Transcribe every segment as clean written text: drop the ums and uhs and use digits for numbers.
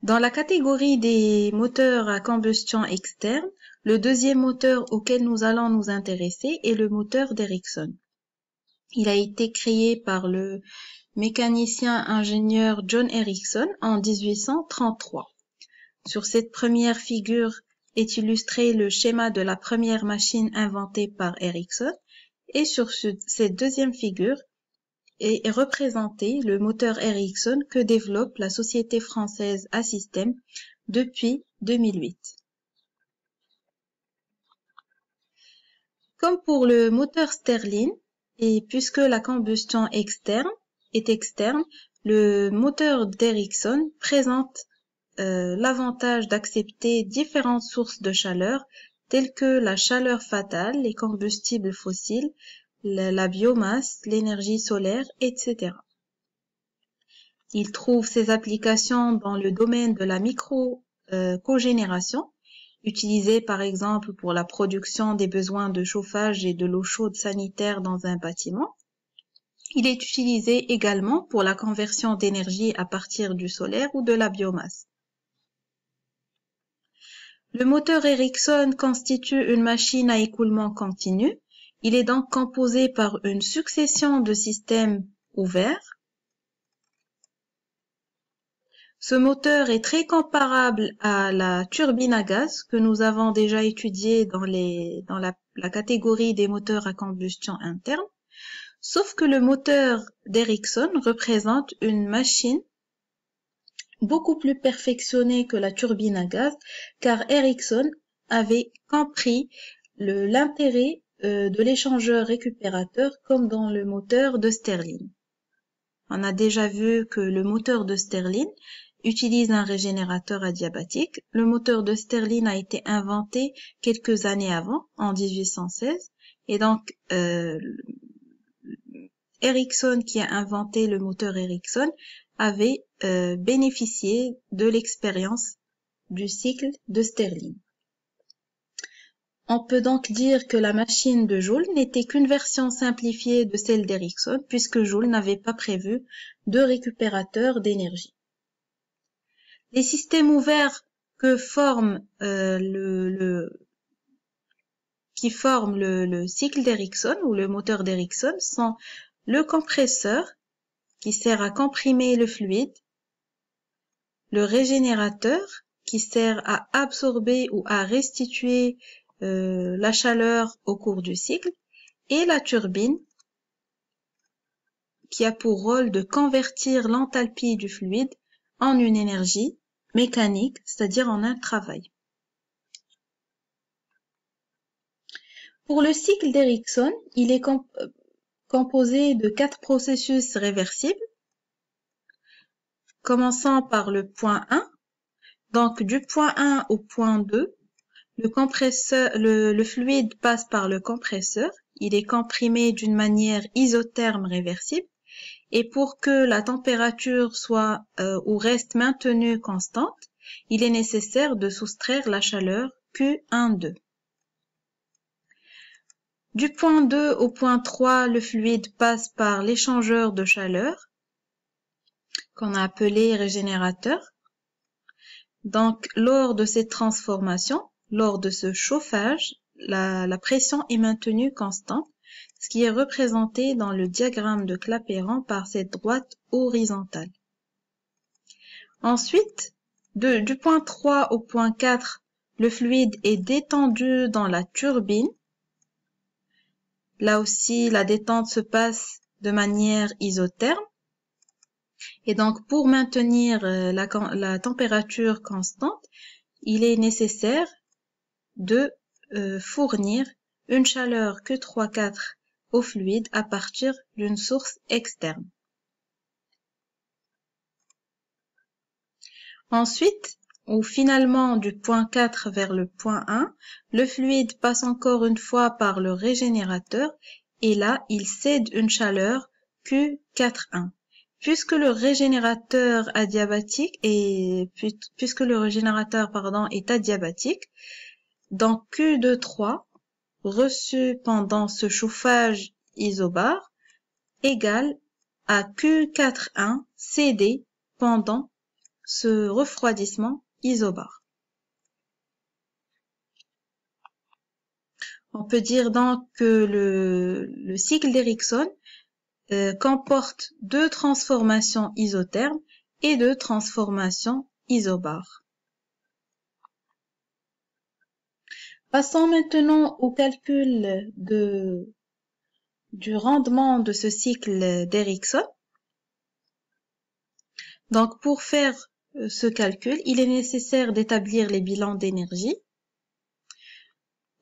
Dans la catégorie des moteurs à combustion externe, le deuxième moteur auquel nous allons nous intéresser est le moteur d'Ericsson. Il a été créé par le mécanicien-ingénieur John Ericsson en 1833. Sur cette première figure est illustré le schéma de la première machine inventée par Ericsson et sur cette deuxième figure est représenté le moteur Ericsson que développe la société française Assystem depuis 2008. Comme pour le moteur Stirling, et puisque la combustion est externe, le moteur d'Ericsson présente l'avantage d'accepter différentes sources de chaleur telles que la chaleur fatale, les combustibles fossiles, la biomasse, l'énergie solaire, etc. Il trouve ses applications dans le domaine de la micro-cogénération, utilisée par exemple pour la production des besoins de chauffage et de l'eau chaude sanitaire dans un bâtiment. Il est utilisé également pour la conversion d'énergie à partir du solaire ou de la biomasse. Le moteur Ericsson constitue une machine à écoulement continu. Il est donc composé par une succession de systèmes ouverts. Ce moteur est très comparable à la turbine à gaz que nous avons déjà étudiée dans la catégorie des moteurs à combustion interne, sauf que le moteur d'Ericsson représente une machine beaucoup plus perfectionnée que la turbine à gaz, car Ericsson avait compris l'intérêt de l'échangeur récupérateur comme dans le moteur de Stirling. On a déjà vu que le moteur de Stirling utilise un régénérateur adiabatique. Le moteur de Stirling a été inventé quelques années avant, en 1816, et donc Ericsson, qui a inventé le moteur Ericsson, avait bénéficié de l'expérience du cycle de Stirling. On peut donc dire que la machine de Joule n'était qu'une version simplifiée de celle d'Ericsson, puisque Joule n'avait pas prévu de récupérateur d'énergie. Les systèmes ouverts qui forment le cycle d'Ericsson ou le moteur d'Ericsson sont le compresseur, qui sert à comprimer le fluide, le régénérateur, qui sert à absorber ou à restituer la chaleur au cours du cycle, et la turbine, qui a pour rôle de convertir l'enthalpie du fluide en une énergie mécanique, c'est-à-dire en un travail. Pour le cycle d'Ericsson, il est composé de 4 processus réversibles, commençant par le point 1. Donc, du point 1 au point 2, le fluide passe par le compresseur. Il est comprimé d'une manière isotherme réversible. Et pour que la température soit ou reste maintenue constante, il est nécessaire de soustraire la chaleur Q12. Du point 2 au point 3, le fluide passe par l'échangeur de chaleur, qu'on a appelé régénérateur. Donc, lors de cette transformation, lors de ce chauffage, la pression est maintenue constante, ce qui est représenté dans le diagramme de Clapeyron par cette droite horizontale. Ensuite, du point 3 au point 4, le fluide est détendu dans la turbine. Là aussi, la détente se passe de manière isotherme. Et donc, pour maintenir la température constante, il est nécessaire de fournir une chaleur Q34 au fluide à partir d'une source externe. Ensuite, ou finalement du point 4 vers le point 1, le fluide passe encore une fois par le régénérateur et là, il cède une chaleur Q41. Puisque le régénérateur est adiabatique, donc Q23 reçu pendant ce chauffage isobar égale à Q41 cédé pendant ce refroidissement isobare. On peut dire donc que le cycle d'Erickson comporte deux transformations isothermes et deux transformations isobares. Passons maintenant au calcul du rendement de ce cycle d'Erickson. Donc, pour faire ce calcul, il est nécessaire d'établir les bilans d'énergie.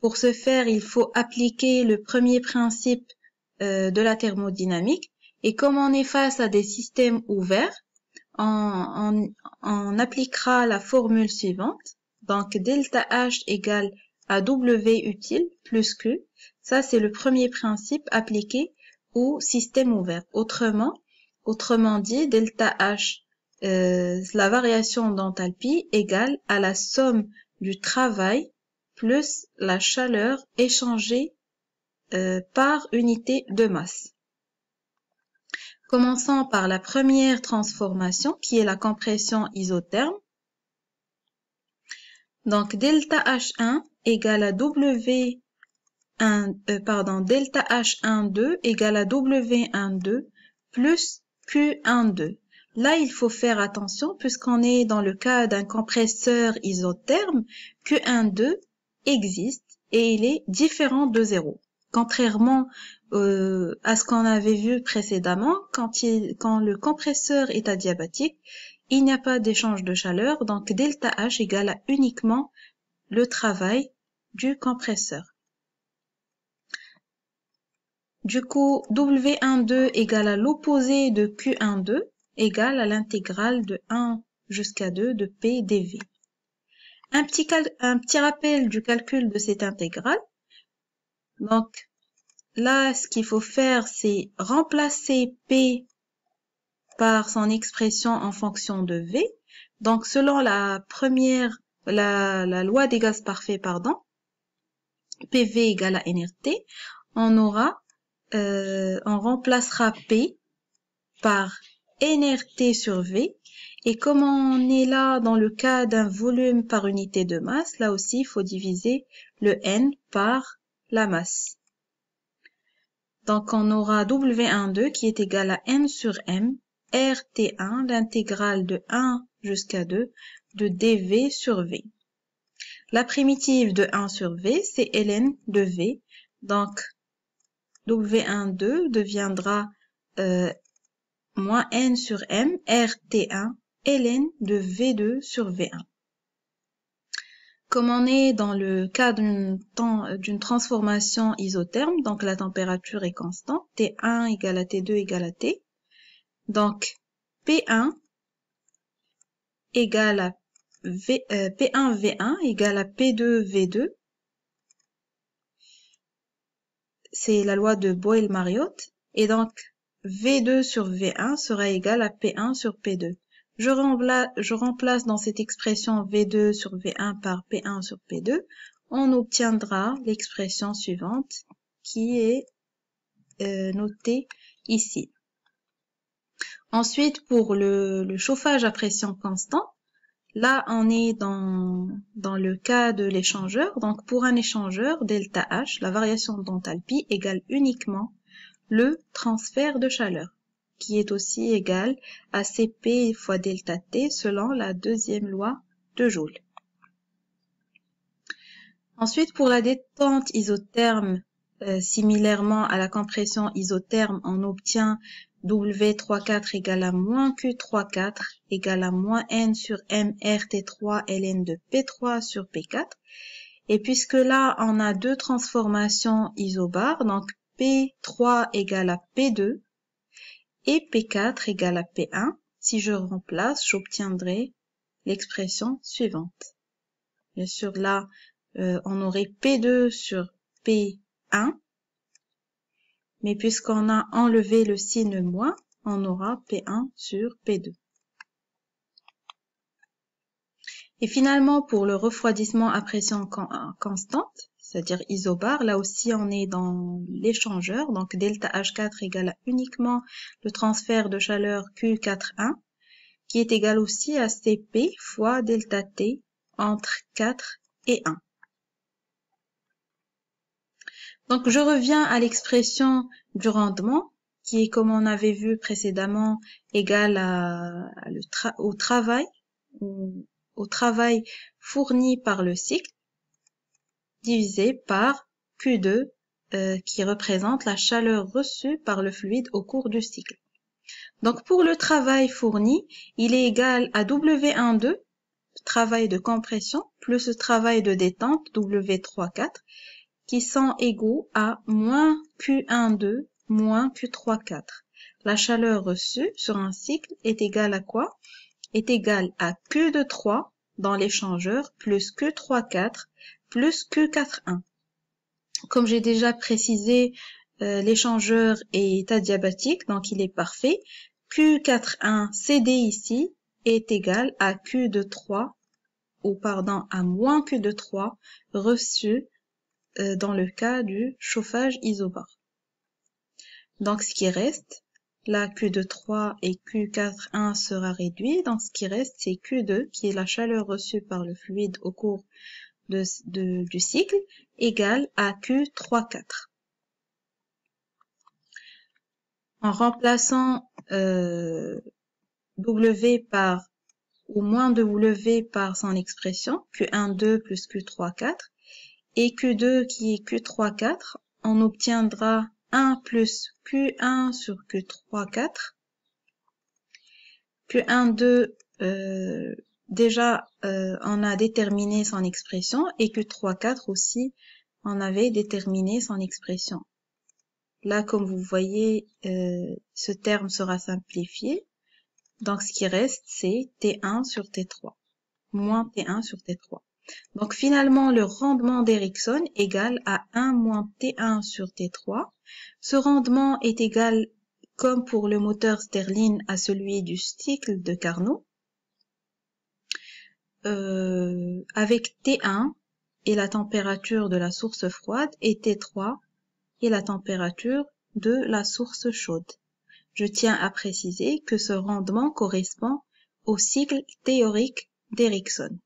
Pour ce faire, il faut appliquer le premier principe de la thermodynamique. Et comme on est face à des systèmes ouverts, on appliquera la formule suivante. Donc, delta H égale à W utile plus Q. Ça, c'est le premier principe appliqué au système ouvert. Autrement dit, delta H, la variation d'enthalpie égale à la somme du travail plus la chaleur échangée par unité de masse. Commençons par la première transformation qui est la compression isotherme. Donc delta H1 égale à delta H12 égale à W12 plus Q12. Là, il faut faire attention puisqu'on est dans le cas d'un compresseur isotherme, Q12 existe et il est différent de 0. Contrairement à ce qu'on avait vu précédemment, quand le compresseur est adiabatique, il n'y a pas d'échange de chaleur, donc delta H égale à uniquement le travail du compresseur. Du coup, W12 égale à l'opposé de Q12 égale à l'intégrale de 1 jusqu'à 2 de P dV. Un petit rappel du calcul de cette intégrale. Donc, là, ce qu'il faut faire, c'est remplacer P par son expression en fonction de V. Donc, selon la loi des gaz parfaits, PV égale à nRT, on remplacera P par nRT sur V. Et comme on est là dans le cas d'un volume par unité de masse, là aussi, il faut diviser le N par la masse. Donc, on aura W12 qui est égal à N sur M, RT1, l'intégrale de 1 jusqu'à 2 de dV sur V. La primitive de 1 sur V, c'est ln de V. Donc, W12 deviendra moins N sur M, RT1, ln de V2 sur V1. Comme on est dans le cas d'une transformation isotherme, donc la température est constante, T1 égale à T2 égale à T. Donc, P1 égale à P1 V1 égale à P2 V2. C'est la loi de Boyle-Mariotte. Et donc, V2 sur V1 sera égal à P1 sur P2. Je remplace dans cette expression V2 sur V1 par P1 sur P2. On obtiendra l'expression suivante qui est notée ici. Ensuite, pour le chauffage à pression constante, là, on est dans le cas de l'échangeur. Donc, pour un échangeur, delta H, la variation d'enthalpie égale uniquement le transfert de chaleur, qui est aussi égal à Cp fois delta T selon la deuxième loi de Joule. Ensuite, pour la détente isotherme, similairement à la compression isotherme, on obtient W34 égale à moins Q34 égale à moins N sur M RT3 ln de P3 sur P4. Et puisque là, on a deux transformations isobares, donc P3 égale à P2 et P4 égale à P1. Si je remplace, j'obtiendrai l'expression suivante. Bien sûr, là, on aurait P2 sur P1, mais puisqu'on a enlevé le signe moins, on aura P1 sur P2. Et finalement, pour le refroidissement à pression constante, c'est-à-dire isobare, là aussi on est dans l'échangeur, donc delta H4 égale à uniquement le transfert de chaleur Q41, qui est égal aussi à Cp fois delta T entre 4 et 1. Donc, je reviens à l'expression du rendement, qui est, comme on avait vu précédemment, égal au travail fourni par le cycle, divisé par Q2, qui représente la chaleur reçue par le fluide au cours du cycle. Donc, pour le travail fourni, il est égal à W12, travail de compression, plus le travail de détente, W34, qui sont égaux à moins Q12 moins Q34. La chaleur reçue sur un cycle est égale à quoi? Est égale à Q23 dans l'échangeur plus Q34 plus Q41. Comme j'ai déjà précisé, l'échangeur est adiabatique, donc il est parfait. Q41 CD ici est égal à Q23, à moins Q23 reçu dans le cas du chauffage isobare. Donc ce qui reste, là Q23 et Q41 sera réduit, donc ce qui reste c'est Q2 qui est la chaleur reçue par le fluide au cours du cycle, égale à Q34. En remplaçant W par ou moins de W par son expression, Q12 plus Q34, et Q2 qui est Q34, on obtiendra 1 plus Q1 sur Q34. Q12, déjà, on a déterminé son expression, et Q34 aussi, on avait déterminé son expression. Là, comme vous voyez, ce terme sera simplifié. Donc, ce qui reste, c'est T1 sur T3, moins T1 sur T3. Donc, finalement, le rendement d'Erickson égale à 1 moins T1 sur T3. Ce rendement est égal, comme pour le moteur Stirling, à celui du cycle de Carnot, avec T1 et la température de la source froide et T3 et la température de la source chaude. Je tiens à préciser que ce rendement correspond au cycle théorique d'Erickson.